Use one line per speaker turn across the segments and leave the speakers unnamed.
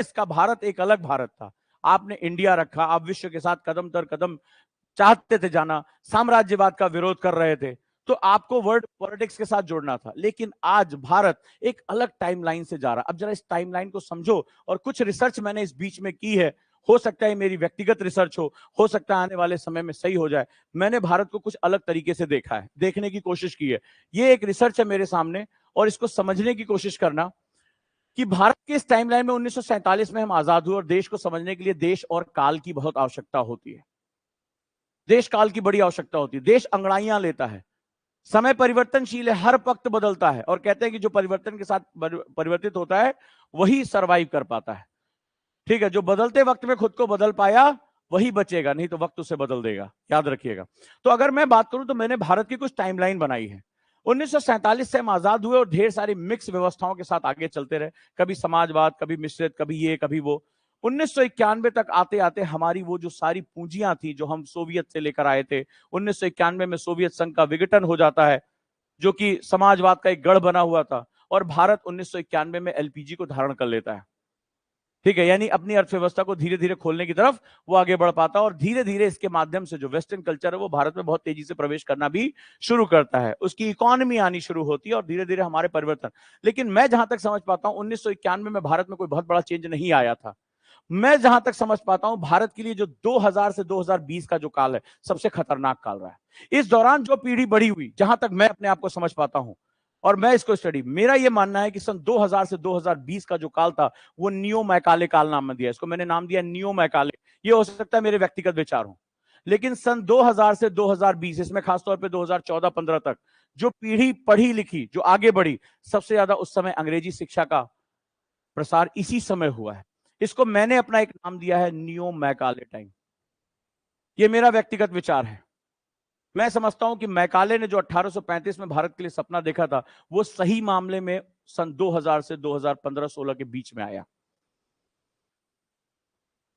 इसका भारत एक अलग भारत था। आपने इंडिया रखा, आप विश्व के साथ कदम दर कदम चाहते थे जाना, साम्राज्यवाद का विरोध कर रहे थे, तो आपको वर्ल्ड पॉलिटिक्स के साथ जोड़ना था। लेकिन आज भारत एक अलग टाइमलाइन से जा रहा है। अब जरा इस टाइमलाइन को समझो, और कुछ रिसर्च मैंने इस बीच में की है, हो सकता है मेरी व्यक्तिगत रिसर्च हो सकता है आने वाले समय में सही हो जाए। मैंने भारत को कुछ अलग तरीके से देखा है, देखने की कोशिश की है। ये एक रिसर्च है मेरे सामने, और इसको समझने की कोशिश करना कि भारत के इस टाइमलाइन में 1947 में हम आजाद हुए, और देश को समझने के लिए देश और काल की बहुत आवश्यकता होती है। देश काल की बड़ी आवश्यकता होती है। देश अंगड़ाइयां लेता है, समय परिवर्तनशील है, हर वक्त बदलता है, और कहते हैं कि जो परिवर्तन के साथ परिवर्तित होता है वही सरवाइव कर पाता है। ठीक है, जो बदलते वक्त में खुद को बदल पाया वही बचेगा, नहीं तो वक्त उसे बदल देगा, याद रखिएगा। तो अगर मैं बात करूं तो मैंने भारत की कुछ टाइमलाइन बनाई है। 1947 से हम आजाद हुए और ढेर सारी मिक्स व्यवस्थाओं के साथ आगे चलते रहे, कभी समाजवाद, कभी मिश्रित, कभी ये कभी वो। 1991 तक आते आते हमारी वो जो सारी पूंजियां थी जो हम सोवियत से लेकर आए थे, 1991 में सोवियत संघ का विघटन हो जाता है, जो कि समाजवाद का एक गढ़ बना हुआ था, और भारत 1991 में एलपीजी को धारण कर लेता है। ठीक है, यानी अपनी अर्थव्यवस्था को धीरे धीरे खोलने की तरफ वो आगे बढ़ पाता है, और धीरे धीरे इसके माध्यम से जो वेस्टर्न कल्चर है वो भारत में बहुत तेजी से प्रवेश करना भी शुरू करता है, उसकी इकोनॉमी आनी शुरू होती है, और धीरे धीरे हमारे परिवर्तन। लेकिन मैं जहां तक समझ पाता हूं 1991 में भारत में कोई बहुत बड़ा चेंज नहीं आया था। मैं जहां तक समझ पाता हूं भारत के लिए जो 2000 से 2020 का जो काल है सबसे खतरनाक काल रहा है। इस दौरान जो पीढ़ी बड़ी हुई, जहां तक मैं अपने आप को समझ पाता हूं, और मैं इसको स्टडी, मेरा यह मानना है कि सन 2000 से 2020 का जो काल था वो नियो मैकाले काल नाम दिया, इसको मैंने नाम दिया नियो मैकाले। ये हो सकता है मेरे व्यक्तिगत विचार हो, लेकिन सन 2000 से 2020, इसमें खासतौर पे 2014-15 तक जो पीढ़ी पढ़ी लिखी जो आगे बढ़ी, सबसे ज्यादा उस समय अंग्रेजी शिक्षा का प्रसार इसी समय हुआ है। इसको मैंने अपना एक नाम दिया है नियो मैकाले टाइम। ये मेरा व्यक्तिगत विचार है। मैं समझता हूं कि मैकाले ने जो 1835 में भारत के लिए सपना देखा था वो सही मामले में सन 2000 से 2015-16 के बीच में आया।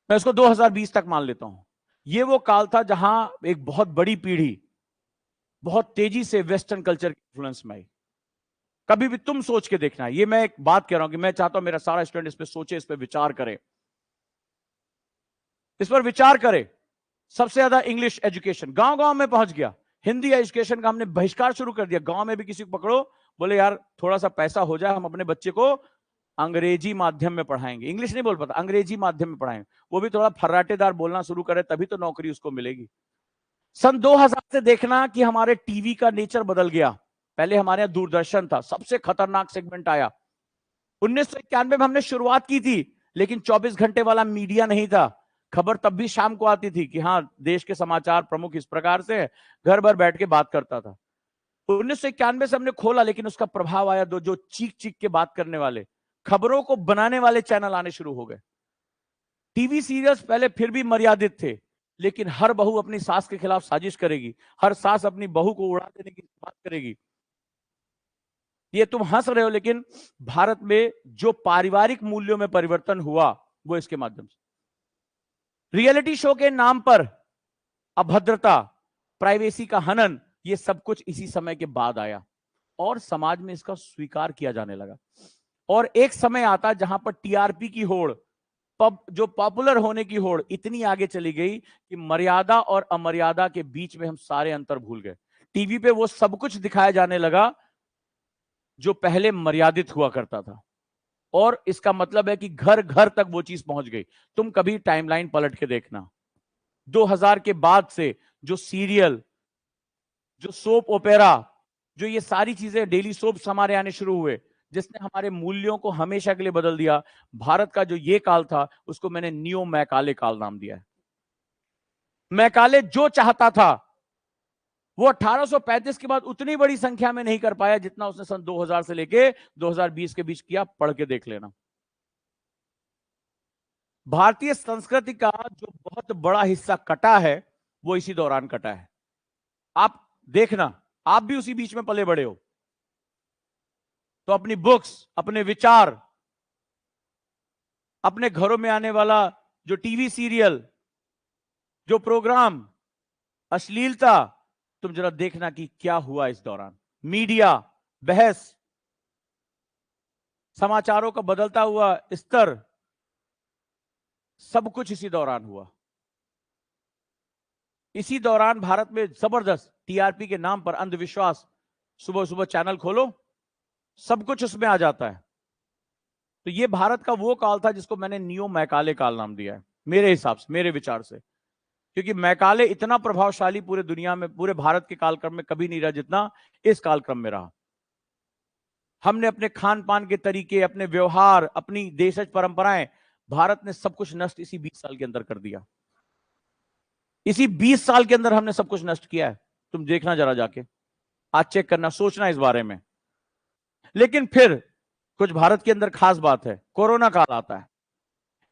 मैं इसको 2020 तक मान लेता हूं। ये वो काल था जहां एक बहुत बड़ी पीढ़ी बहुत तेजी से वेस्टर्न कल्चर के इन्फ्लुएंस में आई। कभी भी तुम सोच के देखना, ये मैं एक बात कह रहा हूं कि मैं चाहता हूं मेरा सारा स्टूडेंट इस पर सोचे, इस पर विचार करे, इस पर विचार करे। सबसे ज्यादा इंग्लिश एजुकेशन गांव गांव में पहुंच गया, हिंदी एजुकेशन का हमने बहिष्कार शुरू कर दिया। गांव में भी किसी को पकड़ो, बोले यार थोड़ा सा पैसा हो जाए, हम अपने बच्चे को अंग्रेजी माध्यम में पढ़ाएंगे, इंग्लिश नहीं बोल पाता, अंग्रेजी माध्यम में पढ़ाएंगे, वो भी थोड़ा फर्राटेदार बोलना शुरू करे तभी तो नौकरी उसको मिलेगी। सन 2000 से देखना कि हमारे टीवी का नेचर बदल गया। पहले हमारे यहां दूरदर्शन था, सबसे खतरनाक सेगमेंट आया। 1991 में हमने शुरुआत की थी, लेकिन 24 घंटे वाला मीडिया नहीं था। खबर तब भी शाम को आती थी कि हाँ देश के समाचार प्रमुख इस प्रकार से है, घर भर बैठ के बात करता था। 1991 से हमने खोला, लेकिन उसका प्रभाव आया, दो जो चीख चीख के बात करने वाले, खबरों को बनाने वाले चैनल आने शुरू हो गए। टीवी सीरियल्स पहले फिर भी मर्यादित थे, लेकिन हर बहू अपनी सास के खिलाफ साजिश करेगी, हर सास अपनी बहू को उड़ा देने की बात करेगी। ये तुम हंस रहे हो, लेकिन भारत में जो पारिवारिक मूल्यों में परिवर्तन हुआ वो इसके माध्यम से। रियलिटी शो के नाम पर अभद्रता, प्राइवेसी का हनन, ये सब कुछ इसी समय के बाद आया, और समाज में इसका स्वीकार किया जाने लगा। और एक समय आता जहां पर टीआरपी की होड़, जो पॉपुलर होने की होड़ इतनी आगे चली गई कि मर्यादा और अमर्यादा के बीच में हम सारे अंतर भूल गए। टीवी पे वो सब कुछ दिखाया जाने लगा जो पहले मर्यादित हुआ करता था, और इसका मतलब है कि घर घर तक वो चीज पहुंच गई। तुम कभी टाइमलाइन पलट के देखना, 2000 के बाद से जो सीरियल, जो सोप ओपेरा, जो ये सारी चीजें, डेली सोप्स हमारे आने शुरू हुए, जिसने हमारे मूल्यों को हमेशा के लिए बदल दिया। भारत का जो ये काल था उसको मैंने नियो मैकाले काल नाम दिया है। मैकाले जो चाहता था वो 1835 के बाद उतनी बड़ी संख्या में नहीं कर पाया जितना उसने सन 2000 से लेके 2020 के बीच किया। पढ़ के देख लेना। भारतीय संस्कृति का जो बहुत बड़ा हिस्सा कटा है वो इसी दौरान कटा है। आप देखना, आप भी उसी बीच में पले बड़े हो, तो अपनी बुक्स, अपने विचार, अपने घरों में आने वाला जो टीवी सीरियल, जो प्रोग्राम, अश्लीलता, तुम जरा देखना कि क्या हुआ इस दौरान। मीडिया, बहस, समाचारों का बदलता हुआ स्तर, सब कुछ इसी दौरान हुआ। इसी दौरान भारत में जबरदस्त टीआरपी के नाम पर अंधविश्वास, सुबह सुबह चैनल खोलो सब कुछ उसमें आ जाता है। तो ये भारत का वो काल था जिसको मैंने नियो मैकाले काल नाम दिया है, मेरे हिसाब से, मेरे विचार से। क्योंकि मैकाले इतना प्रभावशाली पूरे दुनिया में, पूरे भारत के कालक्रम में कभी नहीं रहा जितना इस कालक्रम में रहा। हमने अपने खान पान के तरीके, अपने व्यवहार, अपनी देशज परंपराएं, भारत ने सब कुछ नष्ट इसी 20 साल के अंदर कर दिया। इसी 20 साल के अंदर हमने सब कुछ नष्ट किया है। तुम देखना जरा जाके, आज चेक करना, सोचना इस बारे में। लेकिन फिर कुछ भारत के अंदर खास बात है, कोरोना काल आता है।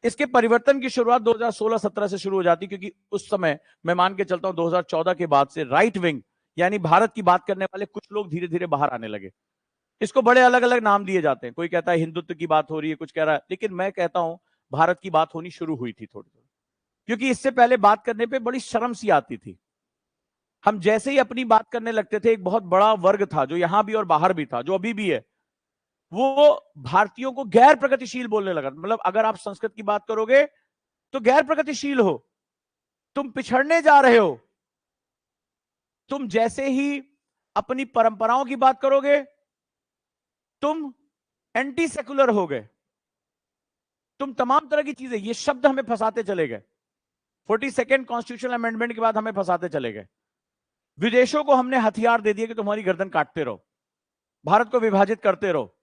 इसके परिवर्तन की शुरुआत 2016-17 से शुरू हो जाती, क्योंकि उस समय मैं मान के चलता हूं 2014 के बाद से राइट विंग यानी भारत की बात करने वाले कुछ लोग धीरे धीरे बाहर आने लगे। इसको बड़े अलग अलग नाम दिए जाते हैं, कोई कहता है हिंदुत्व की बात हो रही है, कुछ कह रहा है, लेकिन मैं कहता हूं भारत की बात होनी शुरू हुई थी थोड़ी थोड़ी। क्योंकि इससे पहले बात करने पे बड़ी शर्म सी आती थी। हम जैसे ही अपनी बात करने लगते थे, एक बहुत बड़ा वर्ग था जो यहां भी और बाहर भी था, जो अभी भी है, वो भारतीयों को गैर प्रगतिशील बोलने लगा। मतलब अगर आप संस्कृत की बात करोगे तो गैर प्रगतिशील हो, तुम पिछड़ने जा रहे हो। तुम जैसे ही अपनी परंपराओं की बात करोगे तुम एंटी सेकुलर हो गए, तुम तमाम तरह की चीजें, ये शब्द हमें फंसाते चले गए। 42nd कॉन्स्टिट्यूशनल अमेंडमेंट के बाद हमें फंसाते चले गए। विदेशों को हमने हथियार दे दिए कि तुम्हारी गर्दन काटते रहो, भारत को विभाजित करते रहो।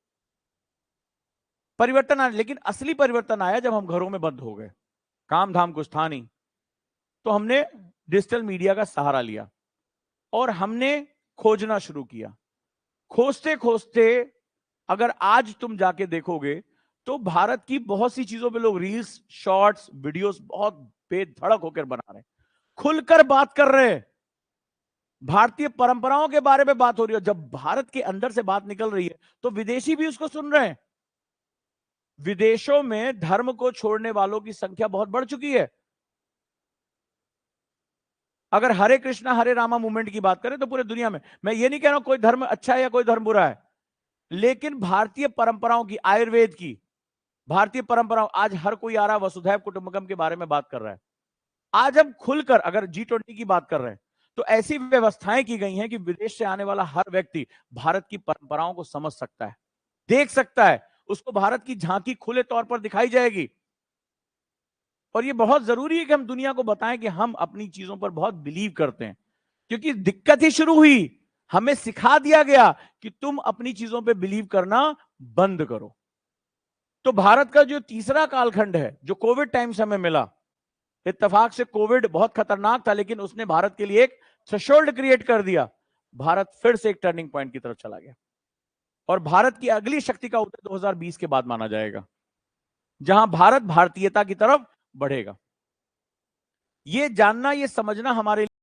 परिवर्तन आया, लेकिन असली परिवर्तन आया जब हम घरों में बंद हो गए, काम धाम कुछ था नहीं। तो हमने डिजिटल मीडिया का सहारा लिया और हमने खोजना शुरू किया। खोजते खोजते अगर आज तुम जाके देखोगे तो भारत की बहुत सी चीजों पे लोग रील्स, शॉर्ट्स, वीडियोस बहुत बेधड़क होकर बना रहे हैं, खुलकर बात कर रहे हैं। भारतीय परंपराओं के बारे में बात हो रही है। जब भारत के अंदर से बात निकल रही है तो विदेशी भी उसको सुन रहे हैं। विदेशों में धर्म को छोड़ने वालों की संख्या बहुत बढ़ चुकी है। अगर हरे कृष्णा हरे रामा मूवमेंट की बात करें तो पूरे दुनिया में, मैं ये नहीं कह रहा हूं कोई धर्म अच्छा है या कोई धर्म बुरा है, लेकिन भारतीय परंपराओं की, आयुर्वेद की, भारतीय परंपराओं, आज हर कोई आ रहा है वसुधैव कुटुंबकम के बारे में बात कर रहा है। आज हम खुलकर अगर G20 की बात कर रहे हैं तो ऐसी व्यवस्थाएं की गई हैं कि विदेश से आने वाला हर व्यक्ति भारत की परंपराओं को समझ सकता है, देख सकता है, उसको भारत की झांकी खुले तौर पर दिखाई जाएगी। और ये बहुत जरूरी है कि हम दुनिया को बताएं कि हम अपनी चीजों पर बहुत बिलीव करते हैं, क्योंकि दिक्कत ही शुरू हुई, हमें सिखा दिया गया कि तुम अपनी चीजों पे बिलीव करना बंद करो। तो भारत का जो तीसरा कालखंड है, जो कोविड टाइम से हमें मिला, इत्तेफाक से कोविड बहुत खतरनाक था, लेकिन उसने भारत के लिए एक थ्रेशोल्ड क्रिएट कर दिया। भारत फिर से एक टर्निंग पॉइंट की तरफ चला गया और भारत की अगली शक्ति का उदय 2020 के बाद माना जाएगा, जहां भारत भारतीयता की तरफ बढ़ेगा। ये जानना, ये समझना हमारे